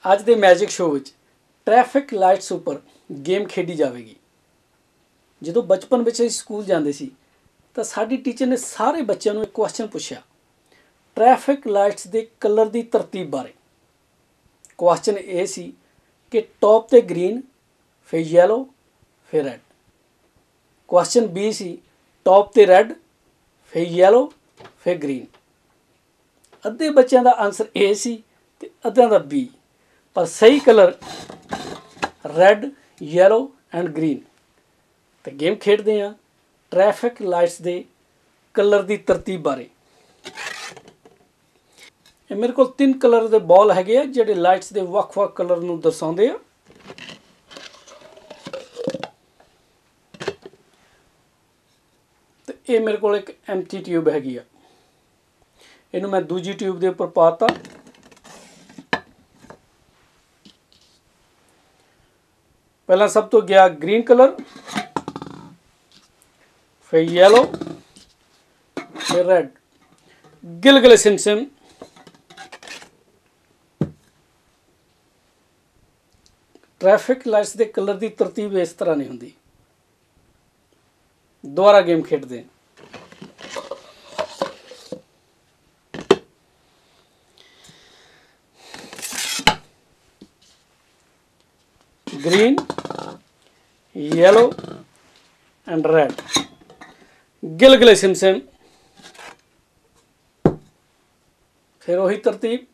ਅੱਜ ਦੇ magic show ਵਿੱਚ ਟ੍ਰੈਫਿਕ ਲਾਈਟਸ ਉੱਪਰ ਗੇਮ ਖੇਡੀ ਜਾਵੇਗੀ। ਜਦੋਂ ਬਚਪਨ ਵਿੱਚ ਅਸੀਂ ਸਕੂਲ ਜਾਂਦੇ ਸੀ ਤਾਂ ਸਾਡੀ ਟੀਚਰ ਨੇ ਸਾਰੇ ਬੱਚਿਆਂ ਨੂੰ ਇੱਕ ਕੁਐਸਚਨ ਪੁੱਛਿਆ ਟ੍ਰੈਫਿਕ ਲਾਈਟਸ ਦੇ ਕਲਰ ਦੀ ਤਰਤੀਬ ਬਾਰੇ। ਕੁਐਸਚਨ ਇਹ ਸੀ ਕਿ ਟੌਪ ਤੇ ਗ੍ਰੀਨ, ਫਿਰ ਯੈਲੋ, ਫਿਰ red. Question B C top ਤੇ ਰੈੱਡ, ਫਿਰ ਯੈਲੋ, ਫਿਰ ਗ੍ਰੀਨ। ਅੱਧੇ ਬੱਚਿਆਂ ਦਾ ਆਨਸਰ ਏ ਸੀ ਤੇ ਅੱਧਿਆਂ ਦਾ ਬੀ, ਪਰ ਸਹੀ colour red, yellow and green. ਤੇ ਗੇਮ ਖੇਡਦੇ ਹਾਂ ਟ੍ਰੈਫਿਕ ਲਾਈਟਸ ਦੇ ਕਲਰ ਦੀ ਤਰਤੀਬ ਬਾਰੇ। ਇਹ ਮੇਰੇ ਕੋਲ 3 ਕਲਰ ਦੇ ਬਾਲ ਹੈਗੇ ਆ ਜਿਹੜੇ ਲਾਈਟਸ ਦੇ ਵੱਖ-ਵੱਖ ਕਲਰ ਨੂੰ ਦਰਸਾਉਂਦੇ ਆ। ਤੇ ਇਹ ਮੇਰੇ ਕੋਲ ਇੱਕ ਐਮਟੀ ਟਿਊਬ ਹੈਗੀ ਆ, ਇਹਨੂੰ ਮੈਂ ਦੂਜੀ ਟਿਊਬ ਦੇ ਉੱਪਰ ਪਾਤਾ। ਪਹਿਲਾਂ ਸਭ ਤੋਂ ਗਿਆ ਗ੍ਰੀਨ ਕਲਰ, ਫਿਰ ਯੈਲੋ, ਫਿਰ ਰੈੱਡ। ਗਿਲਗਲੇ ਸਿਮਸਿਮ ट्रैफिक लाइट्स के कलर की तरतीब इस तरह नहीं होंगी। दोबारा गेम खेडते हैं। Green, yellow and red. गिलगले सिमसिम, फिर वही तरतीब।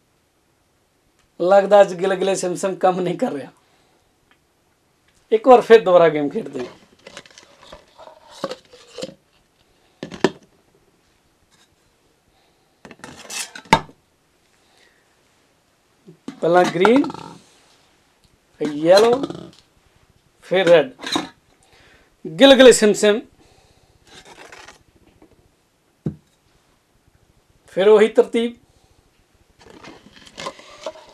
लगता अज गिलगले सिमसिम काम नहीं कर रहा। एक बार फिर दोबारा गेम खेडते हैं। पहला ग्रीन, फिर येलो, फिर रेड। गिलगले सिमसिम, फिर वही तरतीब।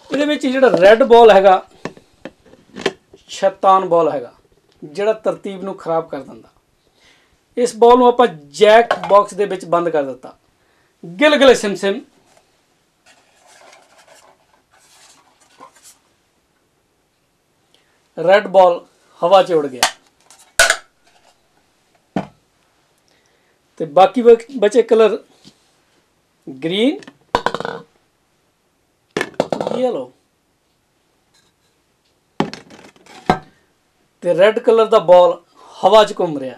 ये जो रेड बॉल हैगा शैतान बॉल हैगा जिहड़ा तरतीब नूं खराब कर दिंदा। इस बॉल नूं आपां जैक बॉक्स दे विच बंद कर दिता। गिलगले सिमसिम, रेड बॉल हवा च उड़ गया। ते बाकी बचे कलर ग्रीन, येलो ते रेड कलर का बॉल हवा च घूम रहा।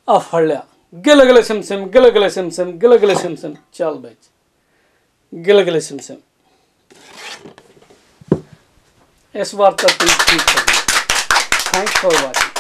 आ फड़ लिया। गिलगले सिमसिम, गिलगले सिमसिम, गिलगले सिमसिम। चल बच गिलगले सिमसिम। इस बार तरतीब ठीक होगी। Thanks for watching.